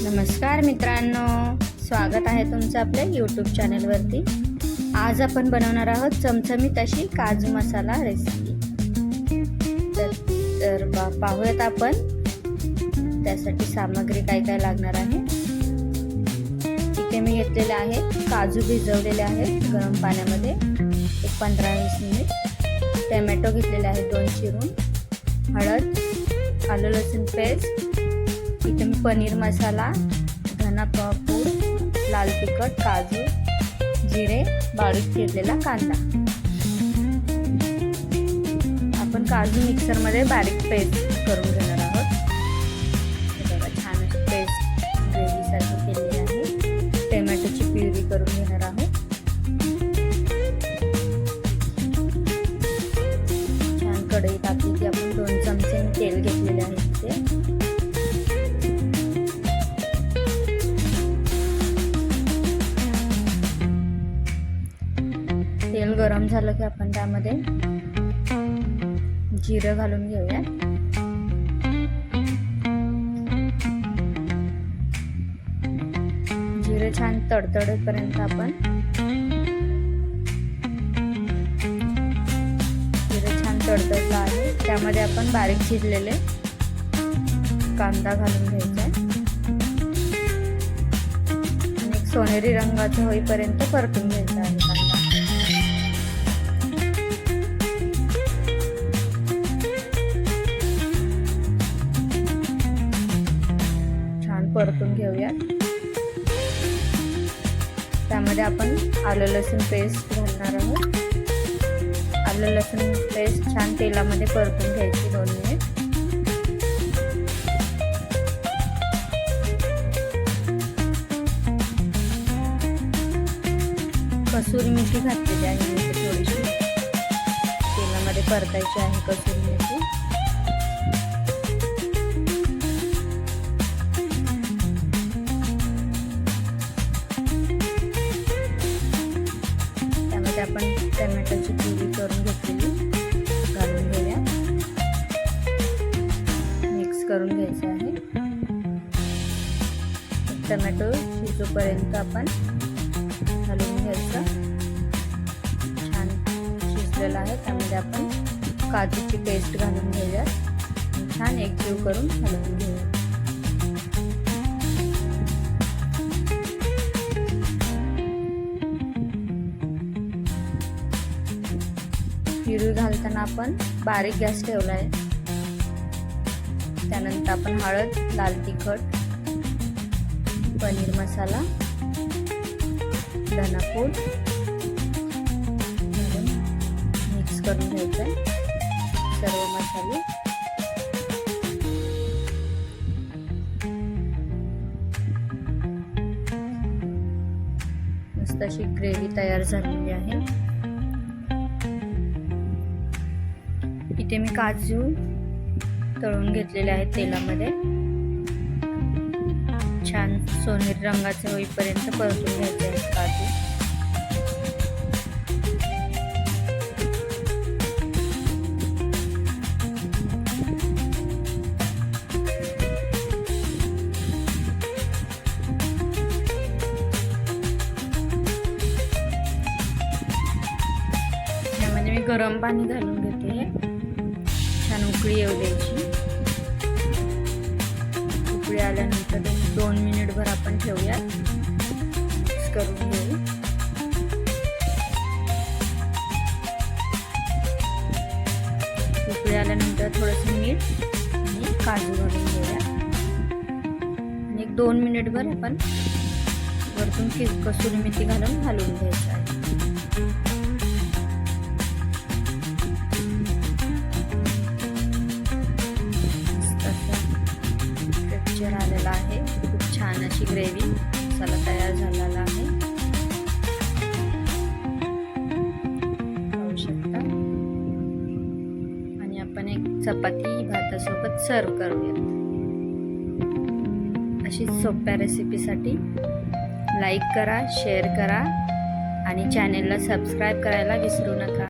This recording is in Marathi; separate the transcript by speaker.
Speaker 1: नमस्कार मित्रांनो, स्वागत आहे तुमचं आपल्या यूट्यूब चॅनलवरती। आज आपण बनवणार आहोत चमचमीत अशी काजू मसाला रेसिपी। तर पाहूयात आपण त्यासाठी सामग्री काय काय लागणार आहे। इथे मी घेतलेले आहे काजू भिजवलेले आहेत गरम पाण्यामध्ये 15-20 मिनिट। टोमॅटो घेतलेले आहेत 2 चिरून, हळद, आलं लसूण पेस्ट, इथे मी पनीर मसाला, धना पूड, लाल तिखट, काजू, जिरे, बारीक चिरलेला कांदा। आपण काजू मिक्सर मध्ये बारीक पेस्ट करून घेणार आहोत। बघा छान अशी पेस्ट ग्रेव्ही साठी केलेली आहे। टोमॅटोची प्युरी करून घेणार आहोत। छान कढई टाकली की आपण 2 चमचे तेल घेतलेले आहे इथे। तेल गरम झालं की आपण त्यामध्ये जिरं घालून घेऊया। जिरे छान तडतडेपर्यंत आपण जिरे छान तडतडलं आहे त्यामध्ये आपण बारीक चिरलेले कांदा घालून घ्यायचा आणि एक सोनेरी रंगाचा होईपर्यंत परतून घ्यायचा आहे कांदा। परतून घेऊया। त्यामध्ये आपण आलं लसूण पेस्ट घालणार आहोत। आलं लसूण पेस्ट छान तेलामध्ये परतून घ्यायची 2 मिनिट। कसुरी मेथी घातलेली आहे मी थोडीशी तेलामध्ये परतायची आहे कसुरी मेथी। आपण टोमॅटोची प्युरी करून घेतलेली घालून घेऊया। मिक्स करून घ्यायचं आहे। टोमॅटो शिजोपर्यंत आपण घालून घ्यायचं। छान शिजलेलं आहे त्यामध्ये आपण काजूची पेस्ट घालून घेऊया। छान एकजीव करून घालून घेऊया। प्युरी घालताना आपण बारीक गॅस ठेवला आहे। त्यानंतर आपण हळद, लाल तिखट, पनीर मसाला, धना पूड घालून मिक्स करून घ्यायचं आहे सर्व मसाले। मस्त अशी ग्रेव्ही तयार झालेली आहे। इथे मी काजू तळून घेतलेले आहेत तेलामध्ये। छान सोनेरी रंगाचे होईपर्यंत परतून घ्यायचे आहेत काजू। त्यामध्ये मी गरम पाणी घालून घेते। छान उकळी येऊ द्यायची। उकळी आल्यानंतर 2 मिनिटभर आपण ठेवूया। मिक्स करून घेऊ। उकळी आल्यानंतर थोडंसं मीठ आणि काजू घालून घेऊया आणि 2 मिनिटभर आपण वरतून कसुरी मेथी घालून घ्यायचं आहे। आलेला आहे खूप छान अशी ग्रेव्ही मसाला तयार झालेला आहे पाहू शकता। आणि आपण एक चपाती भातासोबत सर्व करूयात। अशी सोप्या रेसिपीसाठी लाईक करा, शेअर करा आणि चॅनेलला सबस्क्राईब करायला विसरू नका।